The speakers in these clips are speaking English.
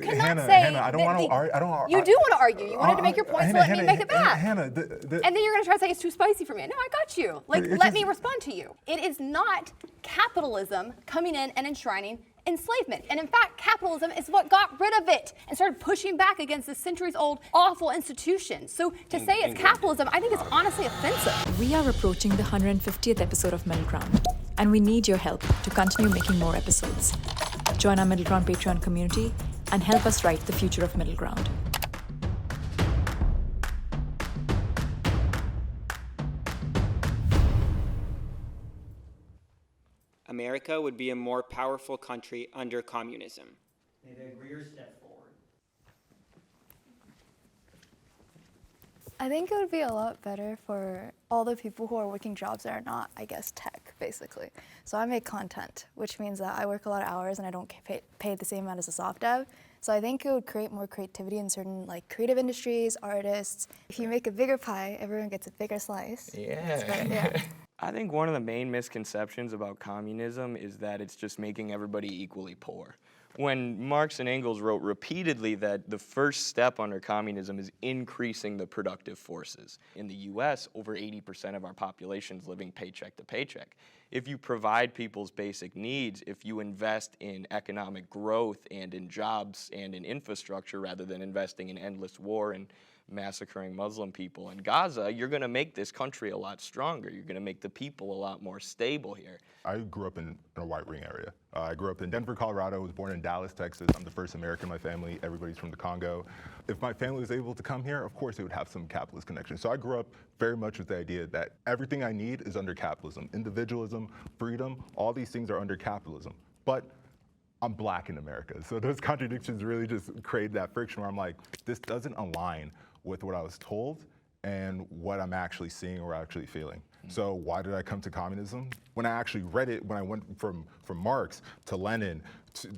cannot say Hannah, I don't want to argue. You do want to argue. You wanted to make your point, so let me make it back. Hannah, and then you're going to try to say it's too spicy for me. No, I got you. Like, let me respond to you. It is not capitalism coming in and enshrining enslavement. And in fact, capitalism is what got rid of it and started pushing back against this centuries-old awful institution. So to say it's capitalism, I think is honestly offensive. We are approaching the 150th episode of Middle Ground, and we need your help to continue making more episodes. Join our Middle Ground Patreon community and help us write the future of Middle Ground. America would be a more powerful country under communism. May they agree or step forward. I think it would be a lot better for all the people who are working jobs that are not, I guess, tech, basically. So I make content, which means that I work a lot of hours and I don't get paid the same amount as a soft dev. So I think it would create more creativity in certain creative industries, artists. If you make a bigger pie, everyone gets a bigger slice. Yeah. I think one of the main misconceptions about communism is that it's just making everybody equally poor. When Marx and Engels wrote repeatedly that the first step under communism is increasing the productive forces. In the US, over 80% of our population is living paycheck to paycheck. If you provide people's basic needs, if you invest in economic growth and in jobs and in infrastructure rather than investing in endless war and massacring Muslim people in Gaza, you're going to make this country a lot stronger. You're going to make the people a lot more stable here. I grew up in a white ring area. I grew up in Denver, Colorado. I was born in Dallas, Texas. I'm the first American in my family. Everybody's from the Congo. If my family was able to come here, of course it would have some capitalist connection. So I grew up very much with the idea that everything I need is under capitalism. Individualism, freedom, all these things are under capitalism. But I'm black in America. So those contradictions really just create that friction where I'm like, this doesn't align with what I was told and what I'm actually seeing or actually feeling. So why did I come to communism? When I actually read it, when I went from Marx to Lenin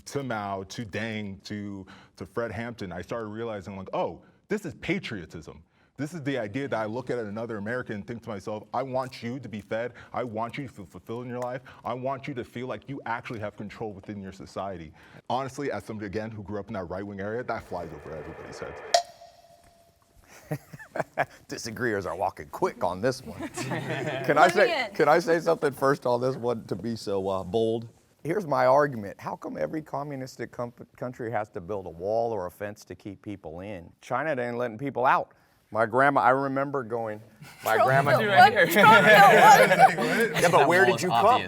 to Mao to Deng to Fred Hampton, I started realizing like, oh, this is patriotism. This is the idea that I look at another American and think to myself, I want you to be fed. I want you to feel fulfilled in your life. I want you to feel like you actually have control within your society. Honestly, as somebody, again, who grew up in that right-wing area, that flies over everybody's heads. Disagreeers are walking quick on this one. Can I say something first on this one to be so bold? Here's my argument. How come every communistic country has to build a wall or a fence to keep people in? China ain't letting people out. My grandma, I remember going, my grandma. Yeah, but where did you come?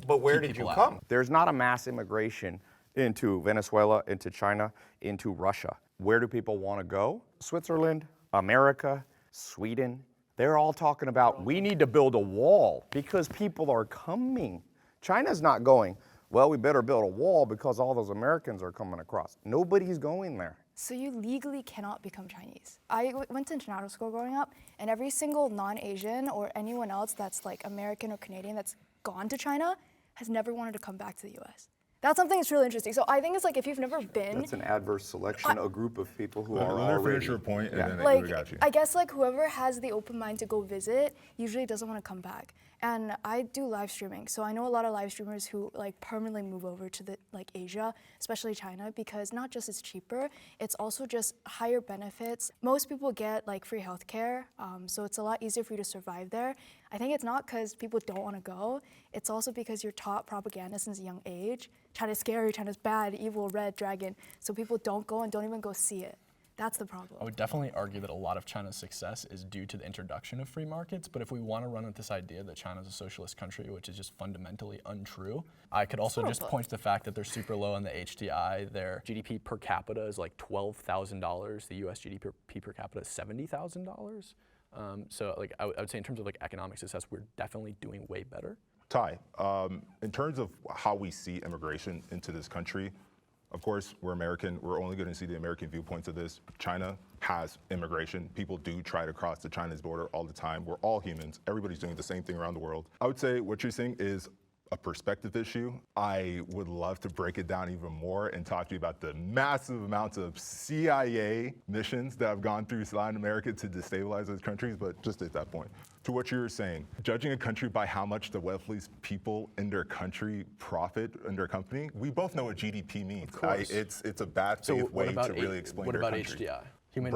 But where did you come? There's not a mass immigration into Venezuela, into China, into Russia. Where do people want to go? Switzerland, America, Sweden. They're all talking about, we need to build a wall because people are coming. China's not going, well, we better build a wall because all those Americans are coming across. Nobody's going there. So you legally cannot become Chinese. I went to international school growing up, and every single non-Asian or anyone else that's like American or Canadian that's gone to China has never wanted to come back to the US. That's something that's really interesting. So I think it's like if you've never been. That's an adverse selection, a group of people who are already. already. Finish your point, and then like, we got you. I guess like whoever has the open mind to go visit usually doesn't want to come back. And I do live streaming, so I know a lot of live streamers who like permanently move over to the like Asia, especially China, because not just it's cheaper, it's also just higher benefits. Most people get like free healthcare, so it's a lot easier for you to survive there. I think it's not because people don't want to go, it's also because you're taught propaganda since a young age. China's scary, China's bad, evil, red dragon, so people don't go and don't even go see it. That's the problem. I would definitely argue that a lot of China's success is due to the introduction of free markets, but if we want to run with this idea that China's a socialist country, which is just fundamentally untrue, I could also just point to the fact that they're super low on the HDI. Their GDP per capita is like $12,000. The US GDP per capita is $70,000. So like I would say in terms of like economic success, we're definitely doing way better. Ty, in terms of how we see immigration into this country, of course, we're American. We're only going to see the American viewpoints of this. China has immigration. People do try to cross the China's border all the time. We're all humans. Everybody's doing the same thing around the world. I would say what you're seeing is a perspective issue. I would love to break it down even more and talk to you about the massive amounts of CIA missions that have gone through Latin America to destabilize those countries, but just at that point. To what you were saying, judging a country by how much the wealthiest people in their country profit in their company, we both know what GDP means. Of course. It's a bad faith way to really explain what their about country. HDI? Human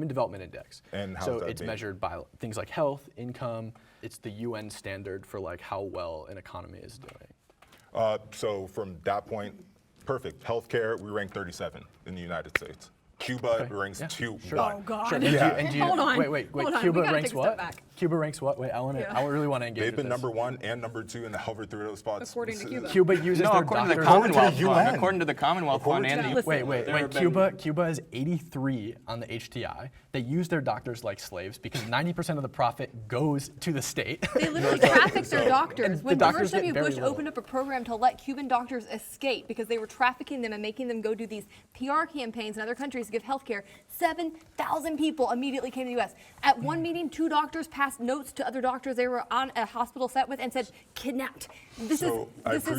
Development Index. And how so is that it's made? measured by things like health, income. It's the UN standard for like how well an economy is doing. So from that point, perfect. Healthcare, we rank 37 in the United States. Cuba ranks 2-1. Oh, God. Sure. Yeah. Hold on. Wait. Hold on. Cuba We gotta ranks take a step what? back. Cuba ranks what? Wait, I really want to engage They've been with this. number 1 and number 2 and hovered through those spots. According to Cuba. Cuba uses No, their according to the doctors. Commonwealth to the Fund. UN. According to the Commonwealth Fund and the Wait. Cuba is 83 on the HTI. They use their doctors like slaves because 90% of the profit goes to the state. They literally trafficked their doctors. When doctors George get W. very Bush little. opened up a program to let Cuban doctors escape because they were trafficking them and making them go do these PR campaigns in other countries to give health care, 7,000 people immediately came to the U.S. At one meeting, 2 doctors passed notes to other doctors they were on a hospital set with and said, kidnapped. This is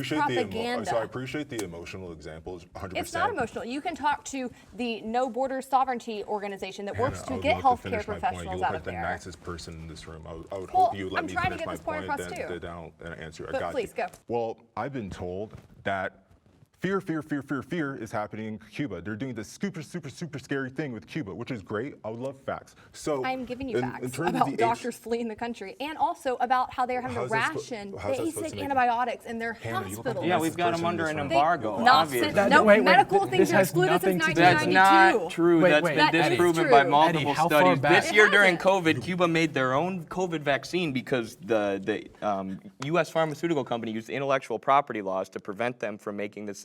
propaganda. So I appreciate the emotional examples, 100%. It's not emotional. You can talk to the No Borders Sovereignty organization that works Hannah, to I would get love to healthcare finish my point. professionals You look out like of the there. nicest person in this room. I would Well, hope you let I'm me trying to finish get my this point point, across, too. then I'll answer. I But got please, you. go. Well, I've been told that fear is happening in Cuba. They're doing this super scary thing with Cuba, which is great. I would love facts. So I'm giving you in facts terms of about the doctors fleeing the country and also about how they're having to How's that ration how's that supposed basic to make it? antibiotics in their Hannah, you look like hospitals. the Yeah, nicest we've got them person in under this an room. embargo, Not obviously. since, no, Wait, medical this things are has excluded since nothing to do- That's 1992. not true. Wait, That's wait. been That is disproven true. by Eddie, multiple how far studies. back? This year It during hasn't. COVID, Cuba made their own COVID vaccine because the U.S. pharmaceutical company used intellectual property laws to prevent them from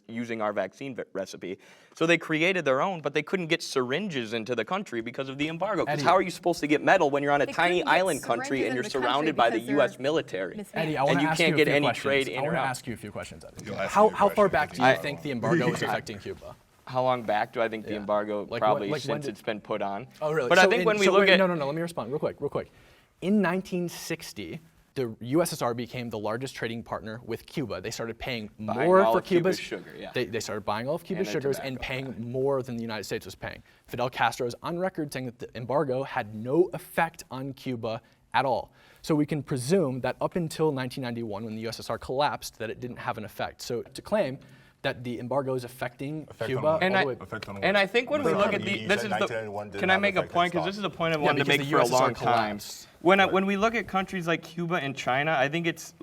using our vaccine recipe. So they created their own, but they couldn't get syringes into the country because of the embargo. Because Eddie. how are you supposed to get metal when you're on a They tiny couldn't get island country syringes and you're into the country surrounded by the because U.S. they're military? mismanaged. Eddie, I want And to you ask can't you a get few any questions. trade in I or want to out. ask you a few questions, Eddie. You'll ask me How a far question. back do you think the embargo is affecting Cuba? How long back do I think the embargo? Like Probably when since did- it's been put on. Oh, really? But I think when we look at no, let me respond real quick. In 1960, the USSR became the largest trading partner with Cuba. They started paying Buying more all for of Cuba's Cuba's sugar, yeah. They started buying all of Cuba's And their sugars and tobacco, paying more than the United States was paying. Fidel Castro is on record saying that the embargo had no effect on Cuba at all. So we can presume that up until 1991, when the USSR collapsed, that it didn't have an effect. So to claim that the embargo is affecting Cuba all And the I, way. and I think when we look at You this said is the. 1991 did Can I not make a affect point? his Because this is a stock. point I wanted to because make the for a USSR long time. collapsed. When we look at countries like Cuba and China, I think it's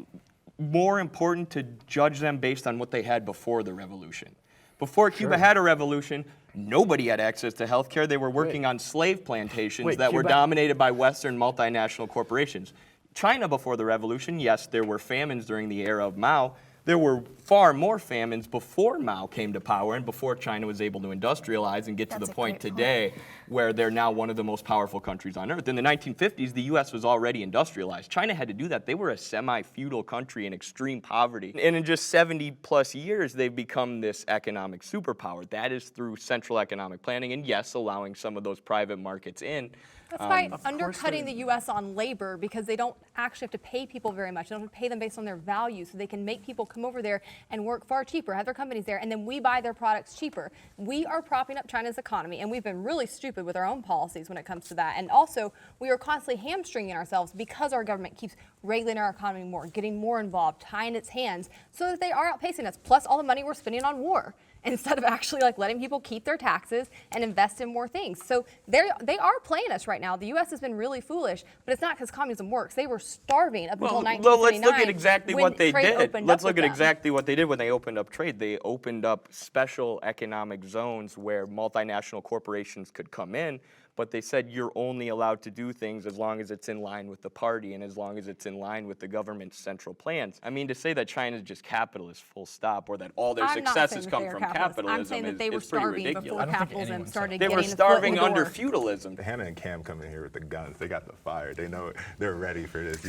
more important to judge them based on what they had before the revolution. Before Cuba had a revolution, nobody had access to healthcare. They were working on slave plantations that were Cuba- dominated by Western multinational corporations. China before the revolution, yes, there were famines during the era of Mao. There were far more famines before Mao came to power and before China was able to industrialize and get to the point today where they're now one of the most powerful countries on earth. In the 1950s, the U.S. was already industrialized. China had to do that. They were a semi-feudal country in extreme poverty. And in just 70 plus years, they've become this economic superpower. That is through central economic planning and, yes, allowing some of those private markets in. That's by undercutting the U.S. on labor because they don't actually have to pay people very much. They don't have to pay them based on their value, so they can make people come over there and work far cheaper, have their companies there, and then we buy their products cheaper. We are propping up China's economy, and we've been really stupid with our own policies when it comes to that. And also, we are constantly hamstringing ourselves because our government keeps regulating our economy more, getting more involved, tying its hands, so that they are outpacing us, plus all the money we're spending on war, instead of actually like letting people keep their taxes and invest in more things. So they are playing us right now. The U.S. has been really foolish, but it's not because communism works. They were starving up until 1979. Let's look at exactly when what they trade did. opened Let's up look with at them. exactly what they did when they opened up trade. They opened up special economic zones where multinational corporations could come in, but they said you're only allowed to do things as long as it's in line with the party and as long as it's in line with the government's central plans. I mean, to say that China's just capitalist, full stop, or that all their I'm not successes saying that come they are from capitalists. capitalism I'm saying that they is were pretty starving ridiculous. before I don't think capitalism anyone said started They getting were the foot in starving the under door. feudalism. Hannah and Cam come in here with the guns. They got the fire. They know it. They're ready for this.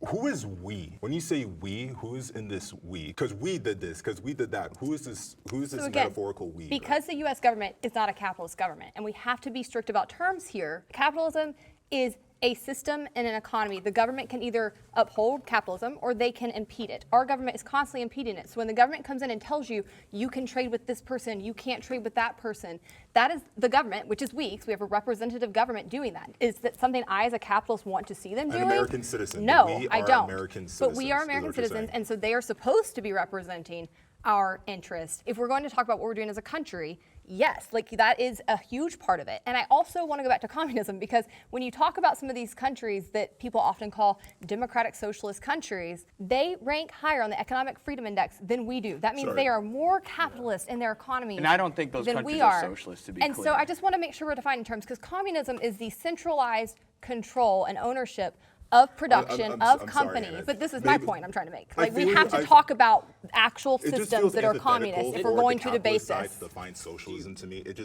Who is we? When you say we, who is in this we? Because we did this, because we did that. Who is this? Who is this So again, metaphorical we? because the U.S. government is not a capitalist government, and we have to be strict about terms here, capitalism is a system and an economy, the government can either uphold capitalism or they can impede it. Our government is constantly impeding it. So when the government comes in and tells you, you can trade with this person, you can't trade with that person, that is the government, which is weak. So we have a representative government doing that. Is that something I as a capitalist want to see them doing? An American citizen. No, we I are don't. American citizens, but we are is American what you're citizens, saying. and so they are supposed to be representing our interests. If we're going to talk about what we're doing as a country, yes, like that is a huge part of it. And I also want to go back to communism, because when you talk about some of these countries that people often call democratic socialist countries, they rank higher on the economic freedom index than we do. That means they are more capitalist in their economy And I don't think those than countries we are socialist, to be and clear. so I just want to make sure we're defining terms, because communism is the centralized control and ownership of production, I'm of sorry, companies. Anna. But this is my Maybe- point I'm trying to make. I Like, we feel have you- to talk about actual It just systems feels that are antithetical communist if for we're going the to debate capitalist side this. to define socialism to me. It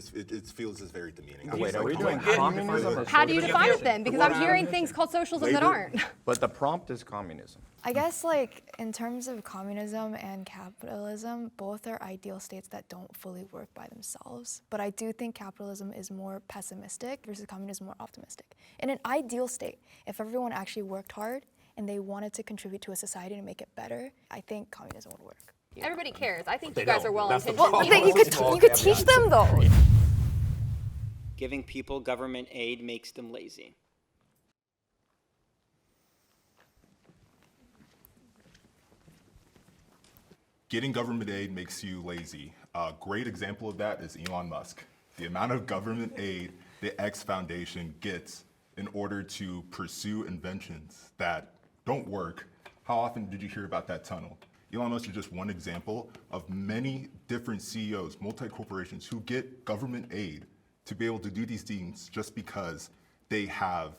feels as very demeaning. Wait, are we Like, doing how do you communism define or it? How do you define it then? Because I'm What hearing is- things called socialism that Labor- aren't. But the prompt is communism. I guess like in terms of communism and capitalism, both are ideal states that don't fully work by themselves. But I do think capitalism is more pessimistic versus communism more optimistic. In an ideal state, if everyone actually worked hard and they wanted to contribute to a society to make it better, I think communism would work. Everybody cares. I think They you guys don't. are well That's the intentioned. problem. You could teach them though. Giving people government aid makes them lazy. Getting government aid makes you lazy. A great example of that is Elon Musk. The amount of government aid the X Foundation gets in order to pursue inventions that don't work. How often did you hear about that tunnel? Elon Musk is just one example of many different CEOs, multi-corporations, who get government aid to be able to do these things just because they have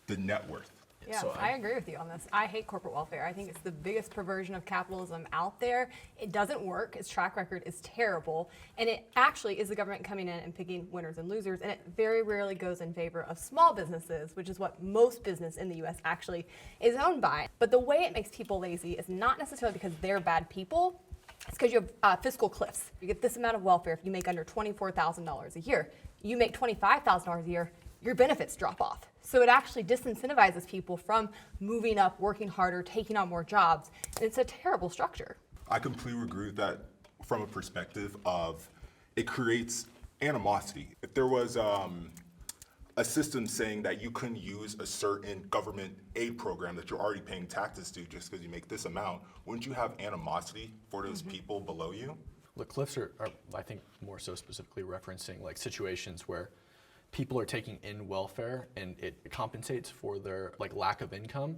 the net worth. Yeah, So I agree with you on this. I hate corporate welfare. I think it's the biggest perversion of capitalism out there. It doesn't work. Its track record is terrible. And it actually is the government coming in and picking winners and losers. And it very rarely goes in favor of small businesses, which is what most business in the US actually is owned by. But the way it makes people lazy is not necessarily because they're bad people. It's because you have fiscal cliffs. You get this amount of welfare if you make under $24,000 a year. You make $25,000 a year, your benefits drop off. So it actually disincentivizes people from moving up, working harder, taking on more jobs. And it's a terrible structure. I completely agree with that from a perspective of it creates animosity. If there was a system saying that you couldn't use a certain government aid program that you're already paying taxes to just because you make this amount, wouldn't you have animosity for those people below you? The cliffs are, I think, more so specifically referencing like situations where people are taking in welfare and it compensates for their like lack of income,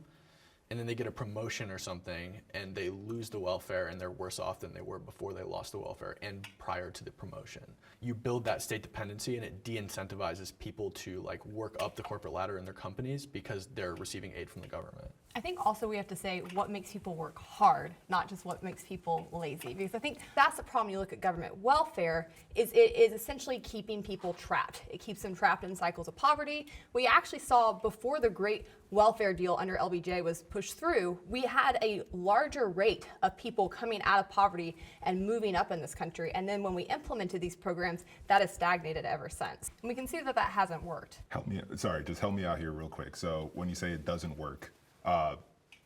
and then they get a promotion or something and they lose the welfare and they're worse off than they were before they lost the welfare and prior to the promotion. You build that state dependency and it de-incentivizes people to like work up the corporate ladder in their companies because they're receiving aid from the government. I think also we have to say what makes people work hard, not just what makes people lazy. Because I think that's the problem. You look at government welfare, is it is essentially keeping people trapped. It keeps them trapped in cycles of poverty. We actually saw before the great welfare deal under LBJ was pushed through, we had a larger rate of people coming out of poverty and moving up in this country. And then when we implemented these programs, that has stagnated ever since. And we can see that that hasn't worked. Just help me out here real quick. So when you say it doesn't work,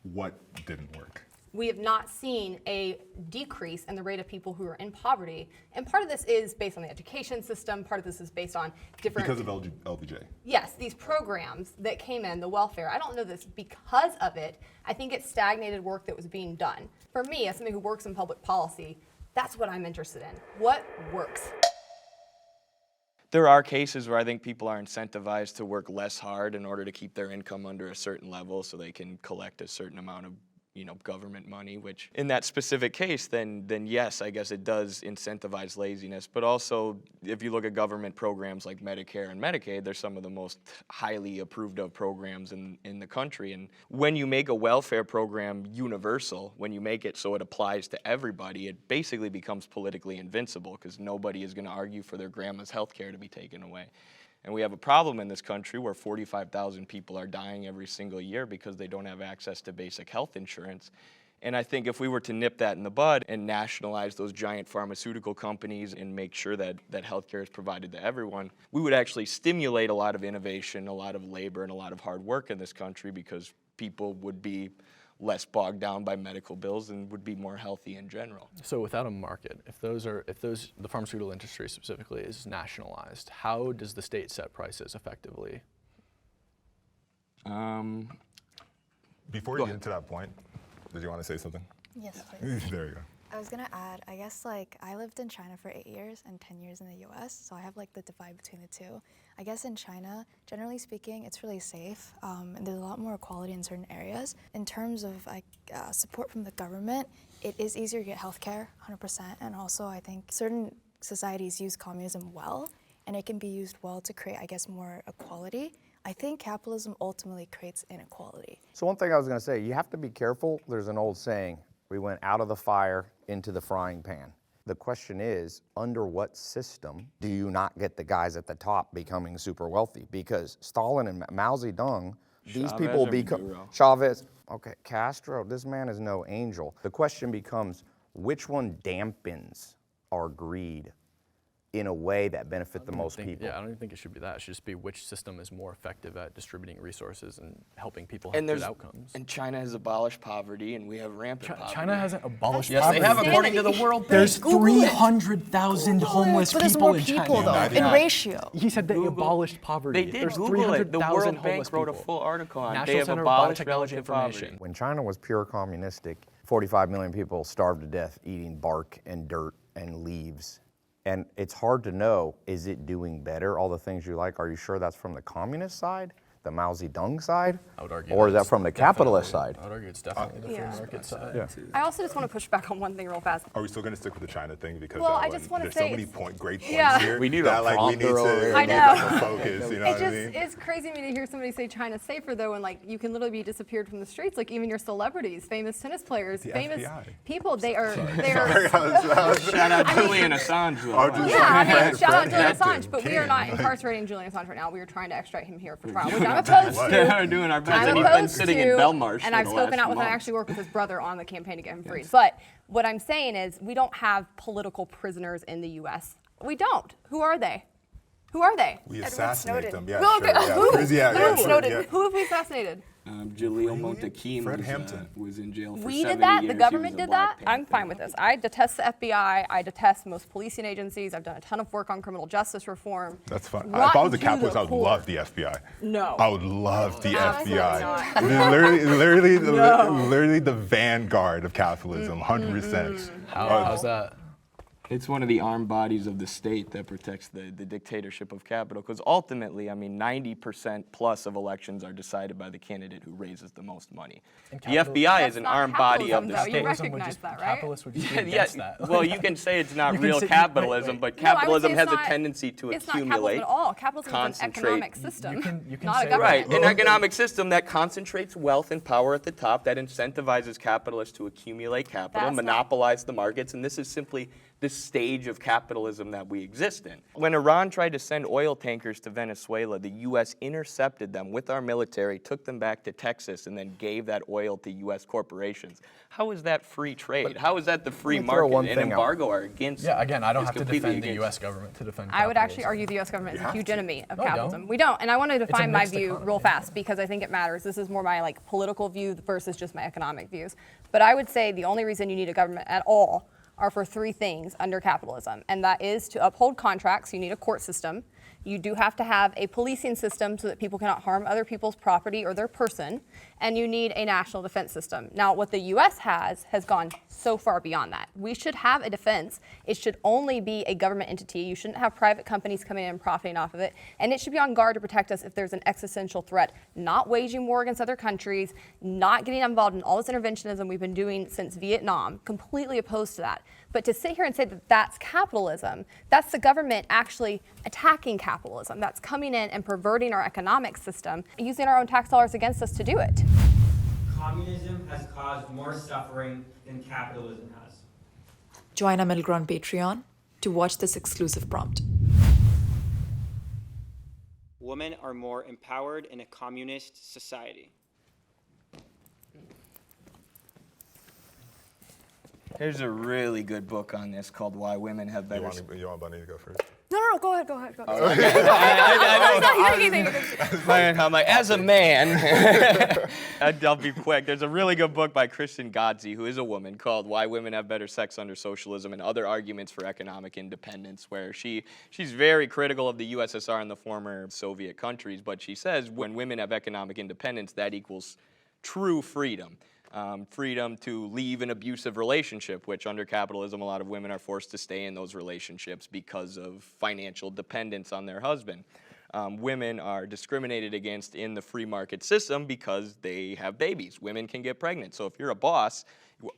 what didn't work? We have not seen a decrease in the rate of people who are in poverty. And part of this is based on the education system. Part of this is based on different... Because of LBJ? Yes, these programs that came in, the welfare. I don't know this because of it. I think it stagnated work that was being done. For me, as somebody who works in public policy, that's what I'm interested in. What works? There are cases where I think people are incentivized to work less hard in order to keep their income under a certain level so they can collect a certain amount of government money, which in that specific case, then yes, I guess it does incentivize laziness. But also, if you look at government programs like Medicare and Medicaid, they're some of the most highly approved of programs in the country. And when you make a welfare program universal, when you make it so it applies to everybody, it basically becomes politically invincible because nobody is going to argue for their grandma's health care to be taken away. And we have a problem in this country where 45,000 people are dying every single year because they don't have access to basic health insurance. And I think if we were to nip that in the bud and nationalize those giant pharmaceutical companies and make sure that healthcare is provided to everyone, we would actually stimulate a lot of innovation, a lot of labor, and a lot of hard work in this country, because people would be less bogged down by medical bills and would be more healthy in general. So without a market, if the pharmaceutical industry specifically is nationalized, how does the state set prices effectively? Before you get to that point, did you want to say something? Yes, please. There you go. I was gonna add, I guess like I lived in China for 8 years and 10 years in the US, so I have like the divide between the two. I guess in China, generally speaking, it's really safe, and there's a lot more equality in certain areas. In terms of support from the government, it is easier to get healthcare, 100%, and also I think certain societies use communism well, and it can be used well to create, I guess, more equality. I think capitalism ultimately creates inequality. So one thing I was going to say, you have to be careful. There's an old saying, we went out of the fire into the frying pan. The question is, under what system do you not get the guys at the top becoming super wealthy? Because Stalin and Mao Zedong, these people become, Chavez, okay, Castro, this man is no angel. The question becomes, which one dampens our greed in a way that benefit the most people? Yeah, I don't even think it should be that. It should just be which system is more effective at distributing resources and helping people have good outcomes. And China has abolished poverty, and we have rampant poverty. China hasn't abolished yes, poverty. Yes, they have, according to the World Bank. There's 300,000 homeless but there's people more in people, China. though, in ratio. He said they abolished poverty. They did There's Google it. The 300,000 World homeless Bank wrote a people. full article on it. National They have Center of abolished Biotechnology relative Information. poverty. When China was pure communistic, 45 million people starved to death eating bark and dirt and leaves. And it's hard to know, is it doing better, all the things you like? Are you sure that's from the communist side, the Mao Zedong side? I would argue or is that from the capitalist side? I would argue it's definitely the free market side. Yeah. I also just want to push back on one thing real fast. Are we still going to stick with the China thing? Because Well, I just wanna there's say so many it's- great points Yeah. here. We need a that, like, we need prompter over to here. I make know. us focus, you know what I mean? It's crazy to me to hear somebody say China's safer though, and like you can literally be disappeared from the streets. Like even your celebrities, famous tennis players, The famous FBI. people, they are. Shout out Julian Assange, though. Yeah, I mean, Fred shout out Julian Hampton, Assange, but we are not King. incarcerating Julian Assange right now. We are trying to extradite him here for trial, which I'm opposed to. They're doing our best, and he's been sitting in Belmarsh and for I've the spoken last out with him. I month. actually work with his brother on the campaign to get him freed. But what I'm saying is, we don't have political prisoners in the U.S. We don't. Who are they? Who are they? We assassinate them, yeah, Well, sure. okay, Yeah. who? Yeah, yeah, sure, yeah. Who have we assassinated? Jaleel Montekim Fred Hampton. was in jail for We 70 did that. years. The He government was a did that. Black I'm Panther. fine with this. I detest the FBI. I detest most policing agencies. I've done a ton of work on criminal justice reform. That's fine. If Rotten I was a to capitalist, the I would core. love the FBI. No. I would love the Absolutely FBI. not. literally the vanguard of capitalism, 100%. How's that? It's one of the armed bodies of the state that protects the dictatorship of capital. Because ultimately, I mean, 90% plus of elections are decided by the candidate who raises the most money. The FBI is an armed body of the though. You state. recognize that, right? Capitalists would just be Yeah, against that. well, you can say it's not You can real say- capitalism, wait. but No, I would capitalism say has it's a not- tendency to It's not accumulate, capitalism at all. Capitalism is an concentrate. economic system, you can not say a that. government. Right, an economic system that concentrates wealth and power at the top, that incentivizes capitalists to accumulate capital, That's not- monopolize the markets, and this is simply the stage of capitalism that we exist in. When Iran tried to send oil tankers to Venezuela, the U.S. intercepted them with our military, took them back to Texas, and then gave that oil to U.S. corporations. How is that free trade? How is that the free me throw one market? An thing out. embargo are against. Yeah, again, I don't is have to completely defend the against- U.S. government to defend I would actually capitalism. argue the U.S. government is a huge enemy of No, you capitalism. don't. We don't, and I want to a define my mixed view economy. real fast because I think it matters. This is more my like political view versus just my economic views. But I would say the only reason you need a government at all are for three things under capitalism, and that is to uphold contracts. You need a court system. You do have to have a policing system so that people cannot harm other people's property or their person, and you need a national defense system. Now, what the U.S. has gone so far beyond that. We should have a defense. It should only be a government entity. You shouldn't have private companies coming in and profiting off of it, and it should be on guard to protect us if there's an existential threat, not waging war against other countries, not getting involved in all this interventionism we've been doing since Vietnam, completely opposed to that. But to sit here and say that that's capitalism, that's the government actually attacking capitalism. That's coming in and perverting our economic system, using our own tax dollars against us to do it. Communism has caused more suffering than capitalism has. Join our Middle Ground Patreon to watch this exclusive prompt. Women are more empowered in a communist society. There's a really good book on this called Why Women Have Better. You want Bunny to go first? No, go ahead. I'm like, as a man, I'll be quick. There's a really good book by Kirsten, who is a woman, called Why Women Have Better Sex Under Socialism and Other Arguments for Economic Independence, where she's very critical of the USSR and the former Soviet countries, but she says when women have economic independence, that equals true freedom. Freedom to leave an abusive relationship, which under capitalism, a lot of women are forced to stay in those relationships because of financial dependence on their husband. Women are discriminated against in the free market system because they have babies. Women can get pregnant. So if you're a boss,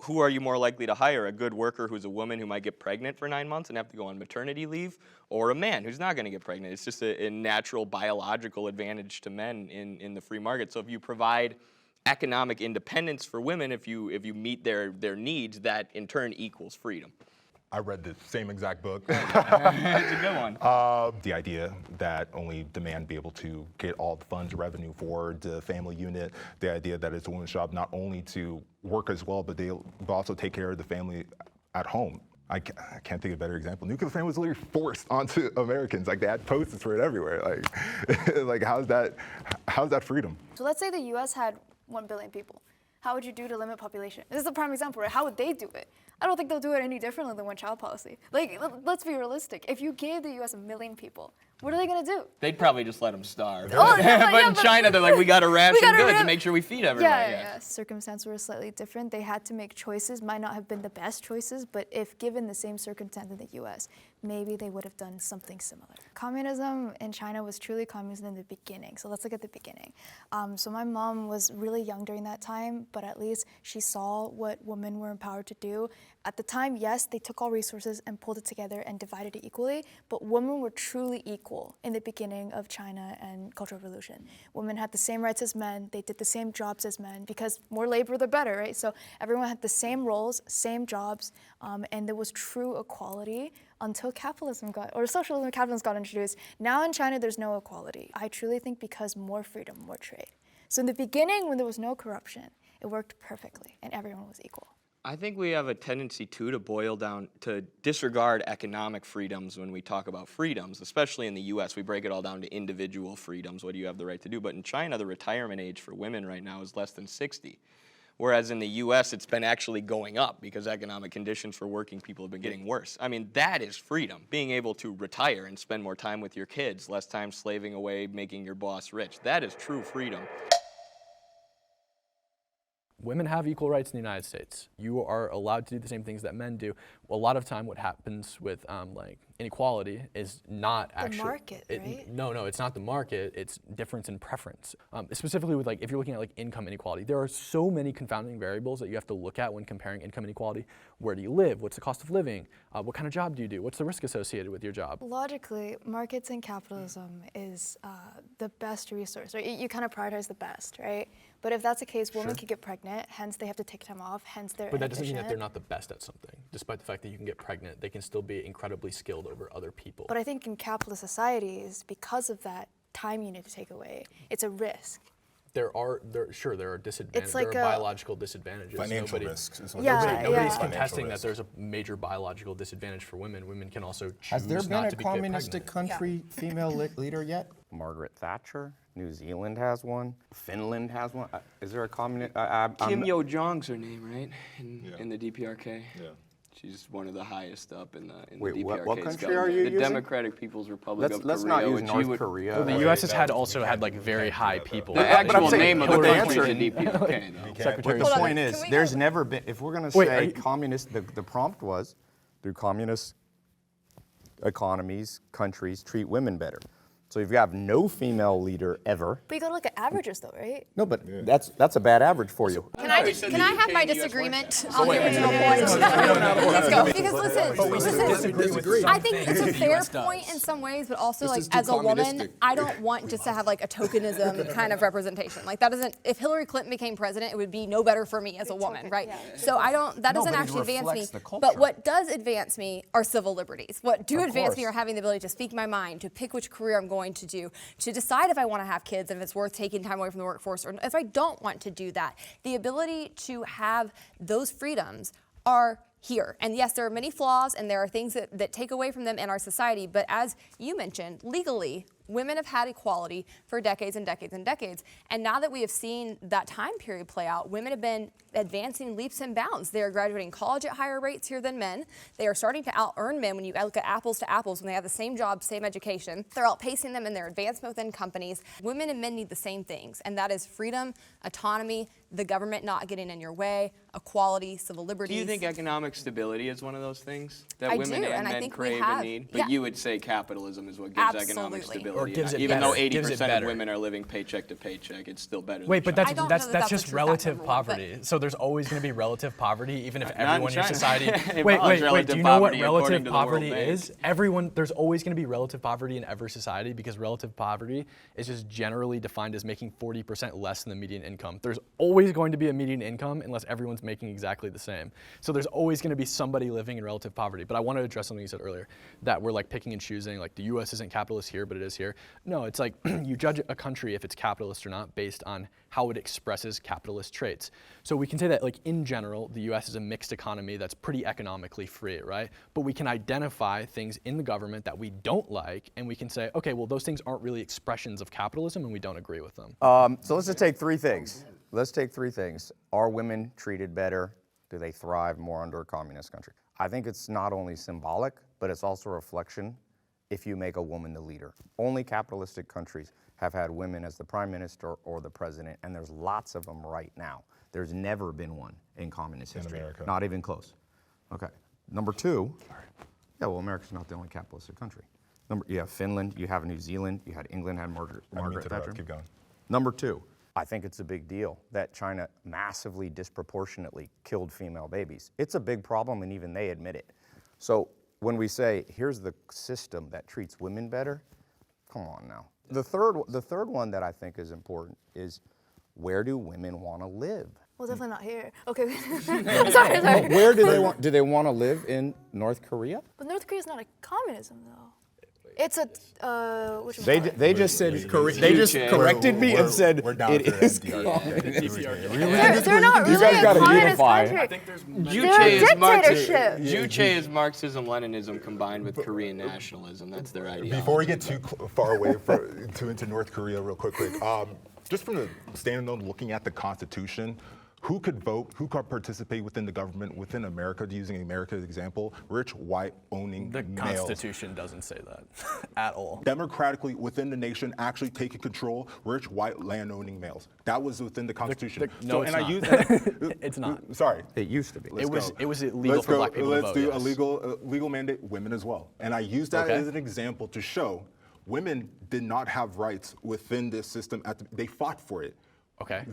who are you more likely to hire? A good worker who's a woman who might get pregnant for 9 months and have to go on maternity leave, or a man who's not going to get pregnant? It's just a natural biological advantage to men in the free market. So if you provide economic independence for women, if you meet their needs, that in turn equals freedom. I read the same exact book. It's a good one. The idea that only the man be able to get all the funds, revenue for the family unit, the idea that it's a woman's job not only to work as well, but they'll also take care of the family at home. I can't think of a better example. Nuclear family was literally forced onto Americans. Like, they had posters for it everywhere. Like how's that freedom? So let's say the US had 1 billion people. How would you do to limit population? This is a prime example, right? How would they do it? I don't think they'll do it any differently than one-child policy. Like, let's be realistic. If you gave the US 1 million people, what are they gonna do? They'd probably just let them starve. Oh, but in China, they're like, we gotta ration goods to make sure we feed everyone. Yeah. Circumstances were slightly different. They had to make choices, might not have been the best choices, but if given the same circumstance in the US, maybe they would have done something similar. Communism in China was truly communism in the beginning. So let's look at the beginning. So my mom was really young during that time, but at least she saw what women were empowered to do. At the time, yes, they took all resources and pulled it together and divided it equally, but women were truly equal in the beginning of China and Cultural Revolution. Women had the same rights as men, they did the same jobs as men, because more labor, the better, right? So everyone had the same roles, same jobs, and there was true equality until capitalism socialism and capitalism got introduced. Now in China, there's no equality. I truly think because more freedom, more trade. So in the beginning, when there was no corruption, it worked perfectly and everyone was equal. I think we have a tendency to boil down, to disregard economic freedoms when we talk about freedoms, especially in the US. We break it all down to individual freedoms. What do you have the right to do? But in China, the retirement age for women right now is less than 60. Whereas in the US, it's been actually going up because economic conditions for working people have been getting worse. I mean, that is freedom, being able to retire and spend more time with your kids, less time slaving away, making your boss rich. That is true freedom. Women have equal rights in the United States. You are allowed to do the same things that men do. A lot of time what happens with like inequality is not actually— the market, right? No, it's not the market, it's difference in preference. Specifically with if you're looking at income inequality, there are so many confounding variables that you have to look at when comparing income inequality. Where do you live? What's the cost of living? What kind of job do you do? What's the risk associated with your job? Logically, markets and capitalism is the best resource, right? You kind of prioritize the best, right? But if that's the case, women could get pregnant, hence they have to take time off, hence they're But that doesn't mean that they're not the best at something. Despite the fact that you can get pregnant, they can still be incredibly skilled over other people. But I think in capitalist societies, because of that time you need to take away, it's a risk. There are disadvantages. Like there are biological disadvantages. Financial risks is what Nobody's contesting that there's a major biological disadvantage for women. Women can also choose Has there been not a to get pregnant. communistic country female leader yet? Margaret Thatcher. New Zealand has one. Finland has one. Is there a communist? Kim Yo-jong's her name, right? In the DPRK. Yeah. She's one of the highest up in the Wait, DPRK's what country government. are you The using? Democratic People's Republic of Korea. Let's not use which North Korea. Well, the U.S. has also had very high people. The actual saying name of the Hillary country is Clinton. the DPRK, though. Secretary But of the State. point is, there's never been, if we're going to Wait, say communist, the prompt was, do communist economies, countries treat women better? So if you have no female leader ever. But you gotta look at averages though, right? No, but that's a bad average for you. Can I have my disagreement on the original point? Let's go. Because listen, I think it's a fair point in some ways, but also as a woman, I don't want just to have a tokenism kind of representation. That doesn't, if Hillary Clinton became president, it would be no better for me as a woman, right? So that doesn't actually advance me. But what does advance me are civil liberties. What do advance me are having the ability to speak my mind, to pick which career I'm going to do, to decide if I want to have kids, if it's worth taking time away from the workforce, or if I don't want to do that. The ability to have those freedoms are here. And yes, there are many flaws and there are things that take away from them in our society, but as you mentioned, legally, women have had equality for decades and decades and decades. And now that we have seen that time period play out, women have been advancing leaps and bounds. They are graduating college at higher rates here than men. They are starting to out-earn men when you look at apples to apples, when they have the same job, same education. They're outpacing them in their advancement within companies. Women and men need the same things, and that is freedom, autonomy, the government not getting in your way, equality, civil liberties. Do you think economic stability is one of those things that I women do, and and I men think we crave have- and need? But yeah. you would say capitalism is what gives economic Absolutely. stability. Or gives it Even better. though Gives it 80% of better. women are living paycheck to paycheck, it's still better Wait, than but I don't know that's that that's just a true relative fact, number one, but- poverty. So there's always going to be relative poverty, even if Not everyone in in your China. society. It wait. follows Do relative you know what poverty according relative to the World poverty Bank. is? There's always going to be relative poverty in every society because relative poverty is just generally defined as making 40% less than the median income. There's always going to be a median income unless everyone's making exactly the same. So there's always going to be somebody living in relative poverty. But I want to address something you said earlier, that we're like picking and choosing, like the US isn't capitalist here, but it is here. No, it's like you judge a country if it's capitalist or not based on how it expresses capitalist traits. So we can say that like in general, the US is a mixed economy that's pretty economically free, right? But we can identify things in the government that we don't like, and we can say, okay, well, those things aren't really expressions of capitalism and we don't agree with them. So let's just take three things. Let's take three things. Are women treated better? Do they thrive more under a communist country? I think it's not only symbolic, but it's also a reflection if you make a woman the leader. Only capitalistic countries have had women as the prime minister or the president, and there's lots of them right now. There's never been one in communist history. America. Not even close. Okay. Number two, yeah, well, America's not the only capitalistic country. You have Finland, you have New Zealand, you had England, had Margaret Thatcher. Keep going. Number two, I think it's a big deal that China massively disproportionately killed female babies. It's a big problem, and even they admit it. So when we say, here's the system that treats women better, come on now. The third one that I think is important is, where do women want to live? Well, definitely not here. Okay. sorry. Where do they want to live in North Korea? But North Korea's not a communism, though. It's a, They just said, they just corrected me and said we're down it for is MDR. they're not You really guys a gotta communist unify. country. Juche dictatorship. is Marxism-Leninism combined with Korean nationalism. That's their ideology. Before we get too far away into North Korea real quick, just from the standing on looking at the Constitution, who could vote, who could participate within the government, within America, using America's example? Rich, white, owning The males. Constitution doesn't say that at all. Democratically within the nation, actually taking control, rich, white, land-owning males. That was within the Constitution. No, it's I not. use that. It's not. Sorry. It used to be. It was illegal Let's for go. black people Let's to vote. do yes. a legal mandate, women as well. And I use that Okay. as an example to show women did not have rights within this system. They fought for it. Okay.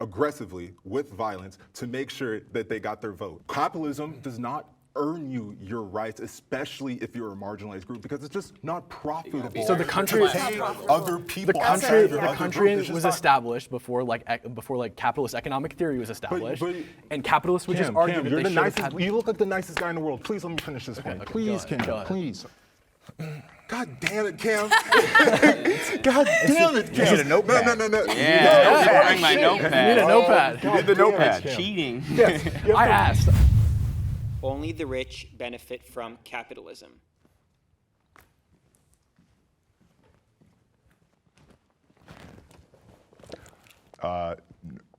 Aggressively with violence to make sure that they got their vote. Capitalism does not earn you your rights, especially if you're a marginalized group, because it's just not profitable. So the country- to pay other people. The country was established before capitalist economic theory was established, and capitalists would just argue that you're they the should have nicest. had. You look like the nicest guy in the world. Please let me finish this point. okay, Please, go ahead, Cam. go ahead. Please. God damn it, Cam. God damn it, Cam. need a notepad. No. Yeah, I bring my notepad. You need a notepad. You did the notepad. Cheating. I asked. Only the rich benefit from capitalism.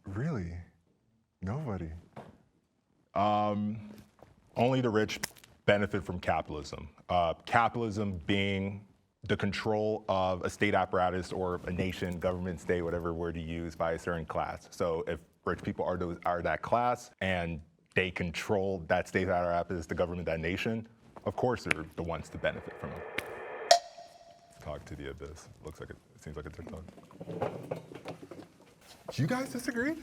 Really? Nobody. Only the rich benefit from capitalism. Capitalism being the control of a state apparatus or a nation, government, state, whatever word you use, by a certain class. So if rich people are that class and they control that state apparatus, the government, that nation, of course they're the ones to benefit from it. Talk to the abyss. It seems like a TikTok. Do you guys disagree?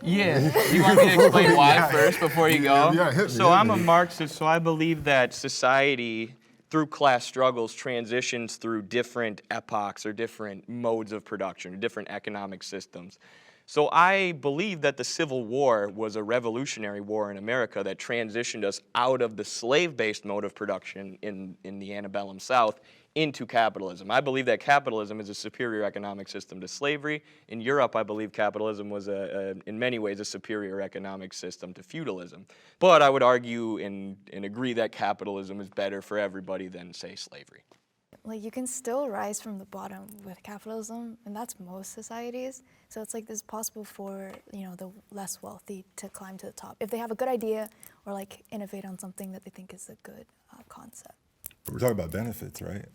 Yeah. You want me to explain why first before you go? Yeah, hit me, So hit I'm a me. Marxist, so I believe that society, through class struggles, transitions through different epochs or different modes of production, or different economic systems. So I believe that the Civil War was a revolutionary war in America that transitioned us out of the slave-based mode of production in the antebellum South into capitalism. I believe that capitalism is a superior economic system to slavery. In Europe, I believe capitalism was, in many ways, a superior economic system to feudalism. But I would argue and agree that capitalism is better for everybody than, say, slavery. Like, you can still rise from the bottom with capitalism, and that's most societies. So it's like, it's possible for, you know, the less wealthy to climb to the top if they have a good idea or like innovate on something that they think is a good concept. We're talking about benefits, right?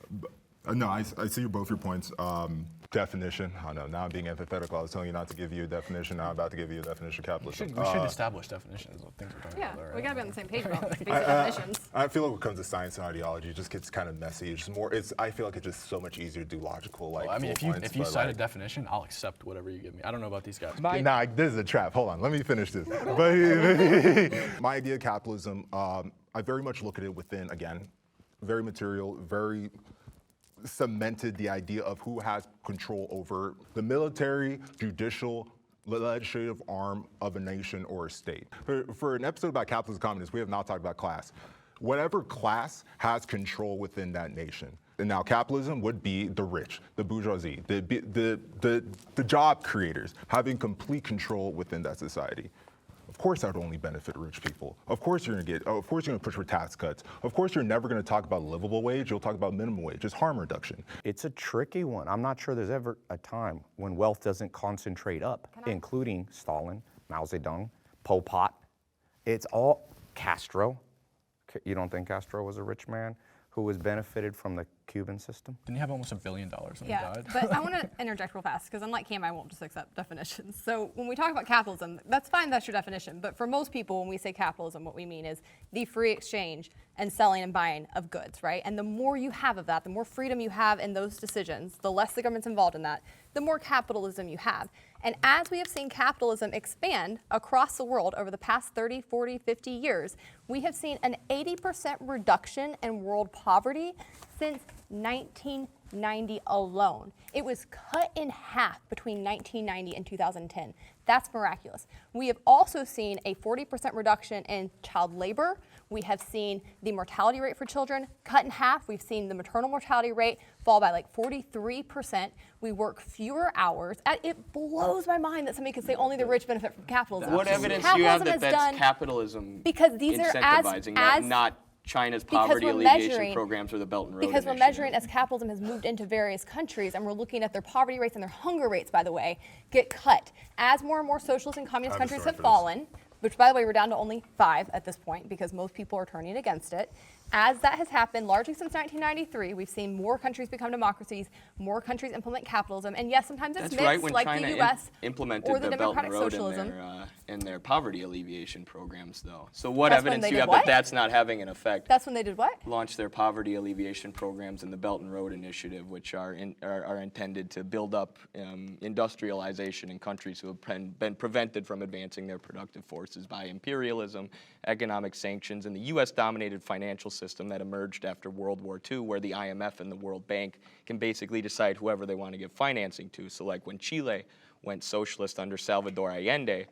No, I see both your points. Definition, I know, now I'm being antithetical. I was telling you not to give you a definition. Now I'm about to give you a definition of capitalism. We should establish definitions of things we're talking about. Right? We gotta be on the same page about basic definitions. I feel like when it comes to science and ideology, it just gets kind of messy. It's more. I feel like it's just so much easier to do logical, like. Well, I mean, full points, if you but, cite like, a definition, I'll accept whatever you give me. I don't know about these guys. Nah, this is a trap. Hold on, let me finish this. But my idea of capitalism, I very much look at it within, again, very material, very cemented the idea of who has control over the military, judicial, legislative arm of a nation or a state. For an episode about capitalism and communism, we have not talked about class. Whatever class has control within that nation. And now capitalism would be the rich, the bourgeoisie, the job creators, having complete control within that society. Of course that would only benefit rich people. Of course you're gonna push for tax cuts. Of course you're never gonna talk about livable wage, you'll talk about minimum wage, just harm reduction. It's a tricky one. I'm not sure there's ever a time when wealth doesn't concentrate up, including Stalin, Mao Zedong, Pol Pot. It's all Castro. You don't think Castro was a rich man who was benefited from the Cuban system? Didn't he have almost $1 billion when he died? But I want to interject real fast, because unlike Cam, I won't just accept definitions. So when we talk about capitalism, that's fine, that's your definition. But for most people, when we say capitalism, what we mean is the free exchange and selling and buying of goods, right? And the more you have of that, the more freedom you have in those decisions, the less the government's involved in that, the more capitalism you have. And as we have seen capitalism expand across the world over the past 30, 40, 50 years, we have seen an 80% reduction in world poverty since 1990 alone. It was cut in half between 1990 and 2010. That's miraculous. We have also seen a 40% reduction in child labor. We have seen the mortality rate for children cut in half. We've seen the maternal mortality rate fall by like 43%. We work fewer hours. It blows my mind that somebody could say only the rich benefit from capitalism. What evidence do you have that that's capitalism because these are incentivizing that, not China's poverty alleviation programs or the Belt and Road Because Initiative? we're measuring as capitalism has moved into various countries, and we're looking at their poverty rates and their hunger rates, by the way, get cut. As more and more socialist and communist countries have fallen, which, by the way, we're down to only 5 at this point because most people are turning against it. As that has happened largely since 1993, we've seen more countries become democracies, more countries implement capitalism, and yes, sometimes it's mixed, right, when like China the U.S. implemented or the Belt and democratic Road socialism. in their poverty alleviation programs, though. So what That's when evidence they do you did have what? that that's not having an effect? That's when they did what? Launched their poverty alleviation programs in the Belt and Road Initiative, which are intended to build up industrialization in countries who have been prevented from advancing their productive forces by imperialism, economic sanctions, and the U.S.-dominated financial system that emerged after World War II, where the IMF and the World Bank can basically decide whoever they want to give financing to. So like when Chile went socialist under Salvador Allende,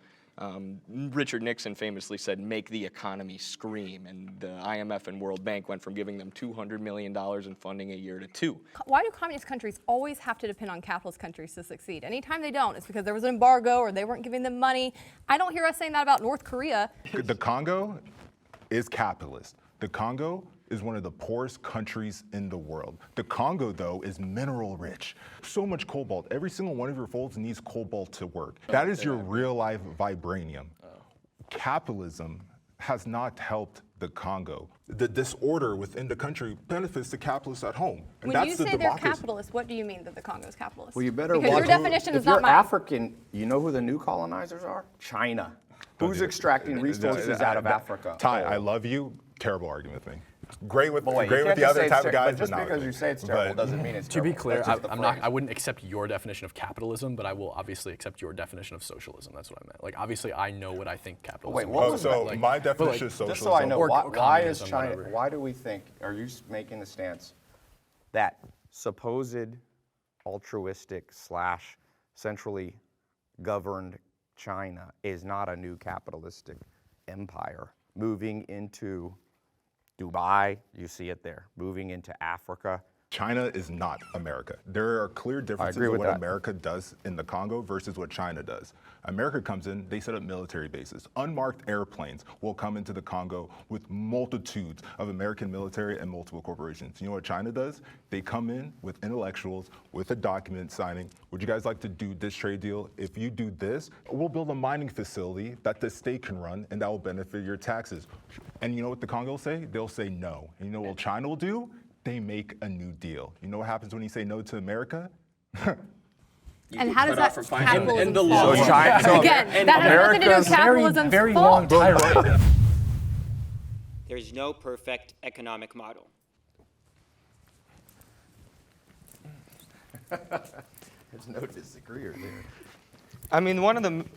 Richard Nixon famously said, "Make the economy scream," and the IMF and World Bank went from giving them $200 million in funding a year to $2 million. Why do communist countries always have to depend on capitalist countries to succeed? Anytime they don't, it's because there was an embargo or they weren't giving them money. I don't hear us saying that about North Korea. The Congo is capitalist. The Congo is one of the poorest countries in the world. The Congo, though, is mineral rich. So much cobalt. Every single one of your folds needs cobalt to work. That is your real life vibranium. Capitalism has not helped the Congo. The disorder within the country benefits the capitalists at home. And When that's you the say they're democracy. capitalist, what do you mean that the Congo is capitalist? Well, you better because watch your definition if is not you're mine. African, you know who the new colonizers are? China. Who's extracting resources out of Africa? Ty, I love you. Terrible argument with me. Great with Boy, great you with can't the just other say type it's of guys, just but not because with you me. say it's terrible But- doesn't mean it's To terrible. be clear, That's just the phrase. I wouldn't accept your definition of capitalism, but I will obviously accept your definition of socialism. That's what I meant. Like, obviously, I know what I think capitalism Wait, what is. was so that? my definition of Just socialism. so I know, Or why is communism, China? whatever. Why do we think? Are you making the stance that supposed altruistic / centrally governed China is not a new capitalistic empire. Moving into Dubai, you see it there. Moving into Africa. China is not America. There are clear differences in what America does in the Congo versus what China does. America comes in, they set up military bases. Unmarked airplanes will come into the Congo with multitudes of American military and multiple corporations. You know what China does? They come in with intellectuals, with a document signing. Would you guys like to do this trade deal? If you do this, we'll build a mining facility that the state can run and that will benefit your taxes. And you know what the Congo will say? They'll say no. And you know what China will do? They make a new deal. You know what happens when you say no to America? And how does that capitalism and the law. Again, that has nothing to do with capitalism's very fault. long tirade. There's no perfect economic model. There's no disagreeer there. I mean,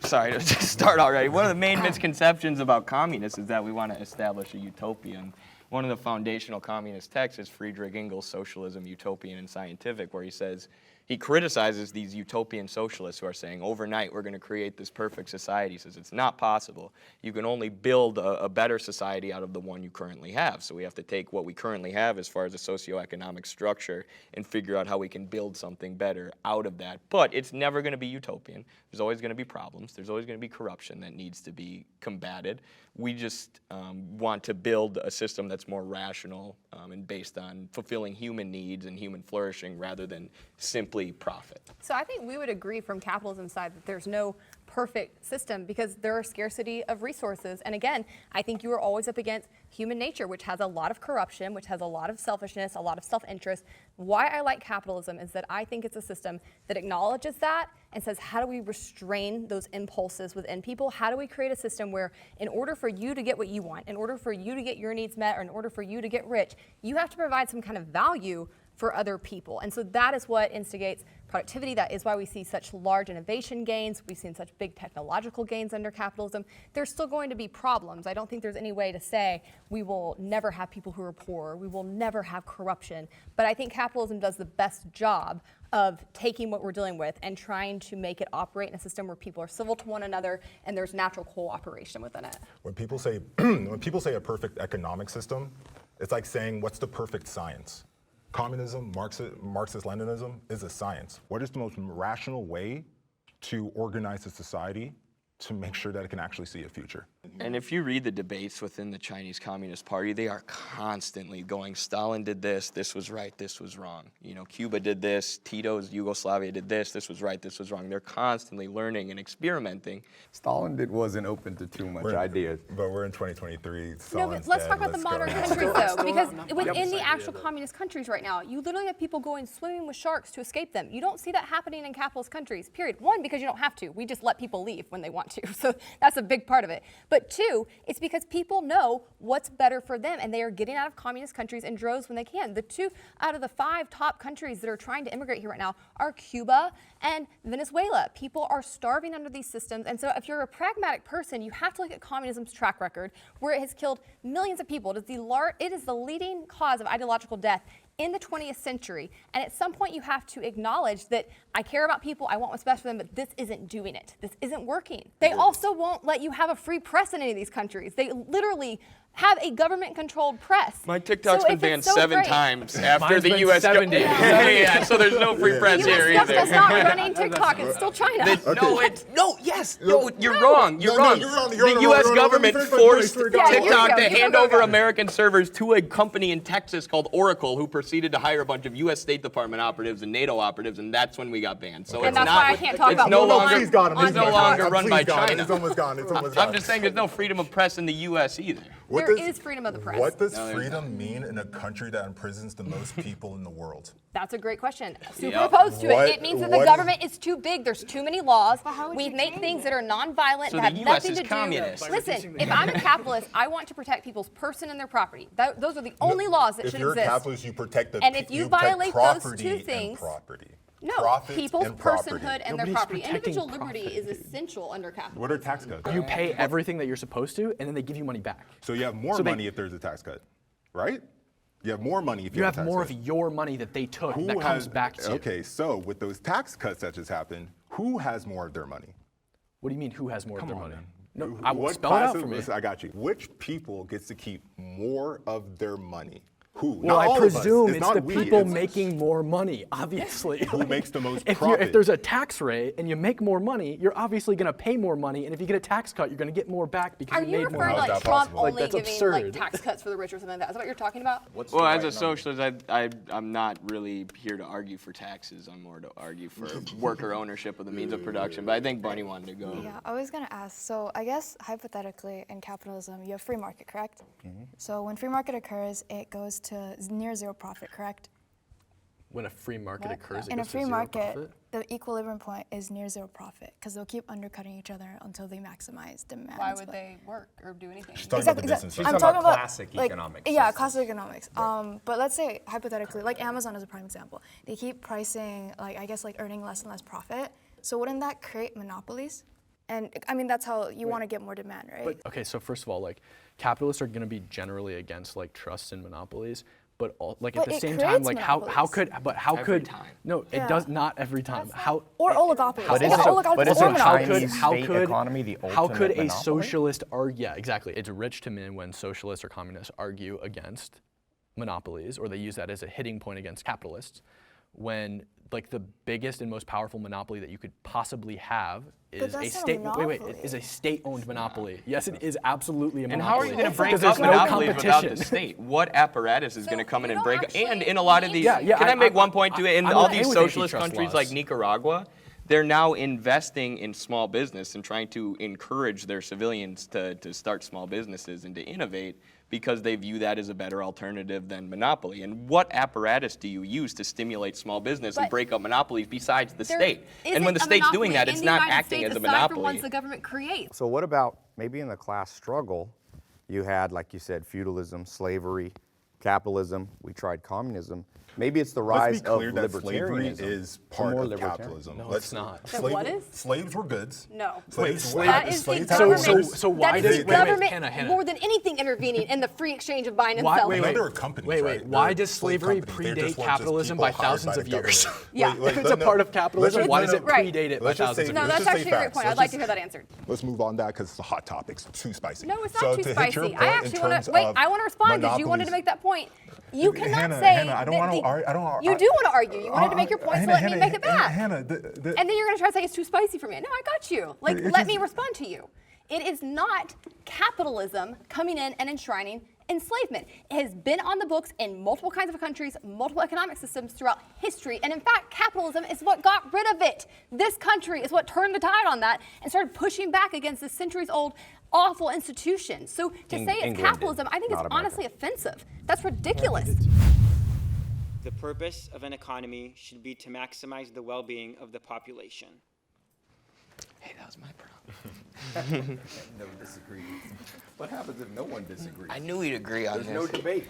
sorry to start already. One of the main misconceptions about communists is that we want to establish a utopia. One of the foundational communist texts is Friedrich Engels' Socialism, Utopian and Scientific, where he criticizes these utopian socialists who are saying, overnight we're going to create this perfect society. He says it's not possible. You can only build a better society out of the one you currently have. So we have to take what we currently have as far as a socioeconomic structure and figure out how we can build something better out of that. But it's never going to be utopian. There's always going to be problems. There's always going to be corruption that needs to be combated. We just want to build a system that's more rational and based on fulfilling human needs and human flourishing rather than simply profit. So I think we would agree from capitalism's side that there's no perfect system because there are scarcity of resources. And again, I think you are always up against human nature, which has a lot of corruption, which has a lot of selfishness, a lot of self-interest. Why I like capitalism is that I think it's a system that acknowledges that and says, how do we restrain those impulses within people? How do we create a system where in order for you to get what you want, in order for you to get your needs met, or in order for you to get rich, you have to provide some kind of value for other people. And so that is what instigates productivity. That is why we see such large innovation gains. We've seen such big technological gains under capitalism. There's still going to be problems. I don't think there's any way to say we will never have people who are poor, we will never have corruption. But I think capitalism does the best job of taking what we're dealing with and trying to make it operate in a system where people are civil to one another and there's natural cooperation within it. When people say a perfect economic system, it's like saying, what's the perfect science? Communism, Marxist-Leninism is a science. What is the most rational way to organize a society to make sure that it can actually see a future? And if you read the debates within the Chinese Communist Party, they are constantly going, Stalin did this was right, this was wrong. You know, Cuba did this, Tito's Yugoslavia did this was right, this was wrong. They're constantly learning and experimenting. Stalin wasn't open to too much ideas. But we're in 2023. No, but let's talk about the modern countries though, because within the actual communist countries right now, you literally have people going swimming with sharks to escape them. You don't see that happening in capitalist countries, period. One, because you don't have to. We just let people leave when they want to. So that's a big part of it. But two, it's because people know what's better for them and they are getting out of communist countries in droves when they can. The 2 out of the 5 top countries that are trying to immigrate here right now are Cuba and Venezuela. People are starving under these systems. And so if you're a pragmatic person, you have to look at communism's track record where it has killed millions of people. It is the leading cause of ideological death in the 20th century. And at some point you have to acknowledge that I care about people, I want what's best for them, but this isn't doing it. This isn't working. They also won't let you have a free press in any of these countries. They literally have a government-controlled press. My TikTok's been banned 7 times after the U.S. 70. Yeah, so there's no free press here either. The U.S. not running TikTok. It's still China. You're wrong. You're wrong. The U.S. government forced TikTok to hand over American servers to a company in Texas called Oracle, who proceeded to hire a bunch of U.S. State Department operatives and NATO operatives, and that's when we got banned. So and that's why I can't talk about no longer. It's no longer run by China. It's almost gone. It's almost gone. I'm just saying there's no freedom of press in the U.S. either. There is freedom of the press. What does freedom mean in a country that imprisons the most people in the world? That's a great question. Super opposed to it. It means that the government is too big. There's too many laws. We make things that are nonviolent that have nothing to do. Listen, if I'm a capitalist, I want to protect people's person and their property. Those are the only laws that should exist. If you're a capitalist, you protect the and if you violate those two things, property. No, people's personhood and their property. Individual liberty is essential under capitalism. What are tax cuts? You pay everything that you're supposed to, and then they give you money back. So you have more money if there's a tax cut, right? You have more money if you have a tax more cut. of your money that they took that comes back to you. Okay, so with those tax cuts that just happened, who has more of their money? What do you mean, who has more of their money? Man. No, What spell it out class for me. listen, I got you. Which people gets to keep more of their money? Who? Well, Not I all of us. presume it's not the we, people it's making more money, obviously. who makes the most If profit. there's a tax rate and you make more money, you're obviously going to pay more money, and if you get a tax cut, you're going to get more back because Are you you made more referring money. to like that Trump possible? only Like, that's giving like absurd. tax cuts for the rich or something like that? Is that what you're talking about? Well, as a socialist, I'm not really here to argue for taxes. I'm more to argue for worker ownership of the means of production. But I think Bunny wanted to go. Yeah, I was gonna ask. So I guess hypothetically in capitalism, you have free market, correct? So when free market occurs, it goes to near zero profit, correct? When a free market occurs, it In a goes to free zero market, profit? the equilibrium point is near zero profit because they'll keep undercutting each other until they maximize demand. Why would they work or do anything? She's talking about the business I'm side. talking about classic like, economics Yeah, system. classic economics. But let's say hypothetically, like Amazon is a prime example. They keep pricing, like I guess, like earning less and less profit. So wouldn't that create monopolies? And I mean, that's how you want to get more demand, right? But okay, so first of all, like capitalists are going to be generally against like trusts and monopolies, but like at But the it same time, creates like how monopolies. could time. no, it does not every time. How or oligopolies. But It's isn't- oligopolies but or isn't monopolies. Chinese state economy the how could ultimate a monopoly? socialist argue? Yeah, exactly. It's rich to men when socialists or communists argue against monopolies, or they use that as a hitting point against capitalists. When like the biggest and most powerful monopoly that you could possibly have is that's a not a state. monopoly. Is a state-owned monopoly. Yes, it is absolutely a And monopoly. how are you going to break Because up there's no monopolies without competition. the state? What apparatus is going to come in you and don't break? actually And in a lot of these, Yeah, can I make one point I- to it? In I'm all okay these with socialist antitrust countries laws. like Nicaragua, they're now investing in small business and trying to encourage their civilians to start small businesses and to innovate because they view that as a better alternative than monopoly. And what apparatus do you use to stimulate small business and But break up monopolies besides the There state? And when the isn't a state's doing monopoly that, in it's the not United acting States as a aside from monopoly. ones the government creates. So what about maybe in the class struggle, you had, like you said, feudalism, slavery, capitalism. We tried communism. Maybe it's the rise Let's be clear of that slavery libertarianism. is to part more of libertarian. capitalism. No, it's not. Then what is? Slaves were goods. No. Slaves, That is the slaves government. had orders. So why that is does- the wait, wait, government Hannah. more than anything intervening in the free exchange of buying and Why, selling. No, there are companies, wait. right? Why There are does slave slavery companies. They predate just weren't just capitalism people by hired thousands by of the years? government. Yeah. Wait, If it's a part of capitalism, why does it Right. predate it by Let's just thousands say- of No, years? that's let's just actually say a great facts. point. Let's I'd like to just- hear that answered. Let's move on that because it's a hot topic. It's too spicy. No, it's So not too to hit spicy. your I point in actually want terms to wait. of I want to respond because you wanted to monopolies- make that point. You cannot Hannah, say. Hannah, I don't that want to the- argue. I don't. You do want to argue. You wanted to make your point, so let me make it back. Hannah, And then you're going to try to say it's too spicy for me. No, I got you. Like, It's let me just- respond to you. It is not capitalism coming in and enshrining enslavement. It has been on the books in multiple kinds of countries, multiple economic systems throughout history. And in fact, capitalism is what got rid of it. This country is what turned the tide on that and started pushing back against this centuries-old awful institution. So to say it's England capitalism, did, I think not it's America. honestly offensive. That's ridiculous. The purpose of an economy should be to maximize the well-being of the population. Hey, that was my problem. No disagree. What happens if no one disagrees? I knew we'd agree on There's this. no debate.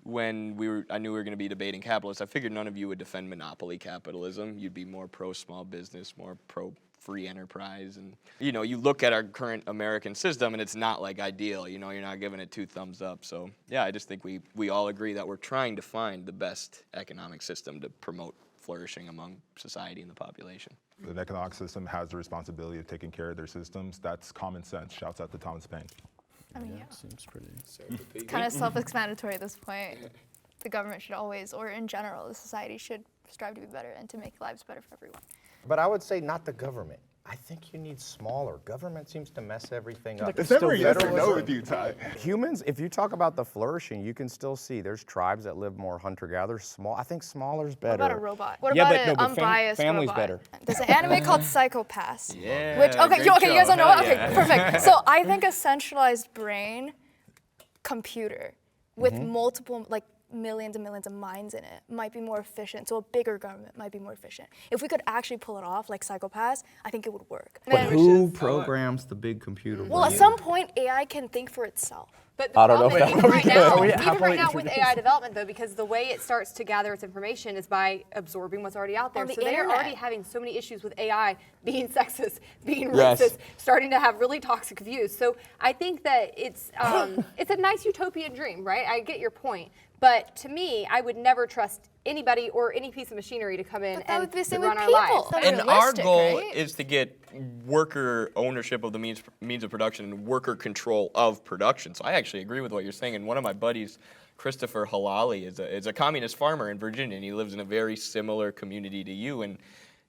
When I knew we were going to be debating capitalists, I figured none of you would defend monopoly capitalism. You'd be more pro small business, more pro free enterprise. And, you know, you look at our current American system and it's not like ideal. You know, you're not giving it 2 thumbs up. So, yeah, I just think we all agree that we're trying to find the best economic system to promote flourishing among society and the population. The economic system has the responsibility of taking care of their systems. That's common sense. Shouts out to Thomas Paine. I mean, yeah. Seems pretty. Kind of self-explanatory at this point. The government should always, or in general, the society should strive to be better and to make lives better for everyone. But I would say not the government. I think you need smaller. Government seems to mess everything up. It's never yes or no with you, Ty. Humans, if you talk about the flourishing, you can still see there's tribes that live more hunter-gatherer. Small. I think smaller's better. What about a robot? What Yeah, about but an no, but unbiased family's robot? better. There's an anime called Psycho-Pass. Yeah, Which, okay, great you guys show. don't know it? Hell Okay, yeah. perfect. So I think a centralized brain computer with multiple, like, millions and millions of minds in it might be more efficient. So a bigger government might be more efficient. If we could actually pull it off, like Psycho-Pass, I think it would work. But who programs the big computer? Well, at some point, AI can think for itself. But the I don't know problem if is, that even would right now, be even happily right now with introduced. AI development, though, because the way it starts to gather its information is by absorbing what's already out there. On the So they're internet. already having so many issues with AI being sexist, being Yes. racist, starting to have really toxic views. So I think that it's a nice utopian dream, right? I get your point. But to me, I would never trust anybody or any piece of machinery to come in and run our lives. And our goal is to get worker ownership of the means of production and worker control of production. So I actually agree with what you're saying. And one of my buddies, Christopher Halali, is a communist farmer in Virginia, and he lives in a very similar community to you. And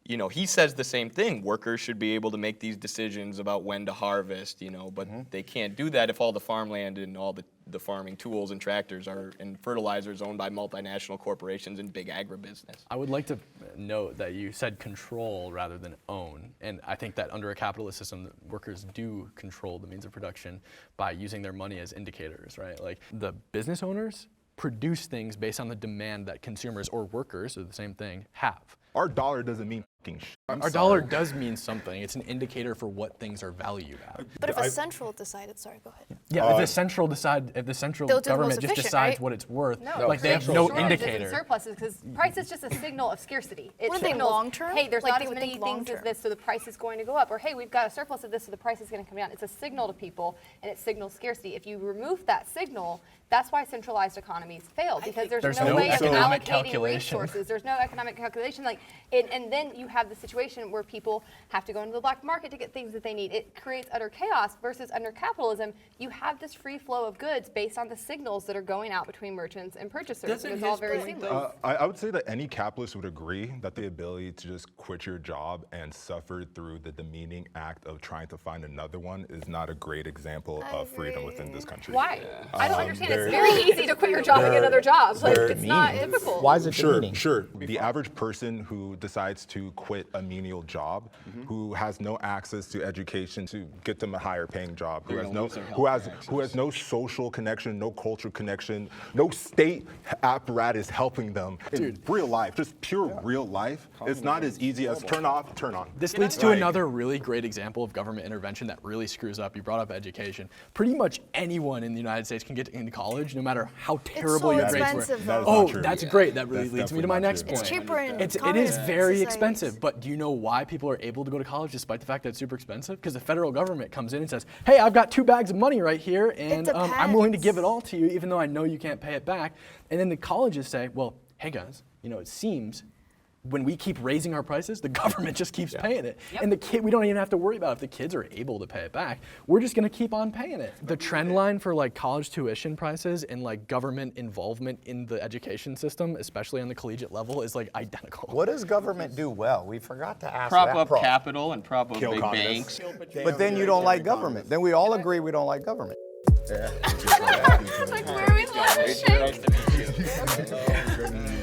you know, he says the same thing. Workers should be able to make these decisions about when to harvest, you know, but they can't do that if all the farmland and all the farming tools and tractors and fertilizers owned by multinational corporations and big agribusiness. I would like to note that you said control rather than own. And I think that under a capitalist system, workers do control the means of production by using their money as indicators, right? Like the business owners produce things based on the demand that consumers or workers, or the same thing, have. Our dollar doesn't mean fucking shit. Our dollar does mean something. It's an indicator for what things are valued at. But if a central decided, sorry, go ahead. Yeah, if the central government just decides what it's worth, like they have no indicator. Surpluses, because price is just a signal of scarcity. It What are they signals, long term? hey, there's Like, not they as would many think things as long-term. this, so the price is going to go up. Or hey, we've got a surplus of this, so the price is going to come down. It's a signal to people, and it signals scarcity. If you remove that signal, that's why centralized economies fail, because there's no way of economic allocating calculation. resources. There's no economic calculation. Like, and then you have the situation where people have to go into the black market to get things that they need. It creates utter chaos. Versus under capitalism, you have this free flow of goods based on the signals that are going out between merchants and purchasers. It's all very seamless. I would say that any capitalist would agree that the ability to just quit your job and suffer through the demeaning act of trying to find another one is not a great example of freedom within this country. Why? I don't understand. It's very easy to quit your job and get another job. Like, it's not difficult. Why is it demeaning? Sure. The average person who decides to quit a menial job, who has no access to education to get them a higher paying job, who has no social connection, no cultural connection, no state apparatus helping them in real life, just pure real life. It's not as easy as turn off, turn on. This leads to another really great example of government intervention that really screws up. You brought up education. Pretty much anyone in the United States can get into college, no matter how terrible your grades were. That's great. That really leads me to my next point. It's cheaper in It is very expensive, but do you know why people are able to go to college despite the fact that it's super expensive? Because the federal government comes in and says, hey, I've got 2 bags of money right here, and I'm willing to give it all to you, even though I know you can't pay it back. And then the colleges say, well, hey guys, you know, it seems when we keep raising our prices, the government just keeps paying it. And we don't even have to worry about if the kids are able to pay it back. We're just gonna keep on paying it. The trend line for like college tuition prices and like government involvement in the education system, especially on the collegiate level, is like identical. What does government do well? We forgot to ask Prop that. up capital and prop up big banks. But then you don't like government. Then we all agree we don't like government. Like, where are we going? Nice to meet you.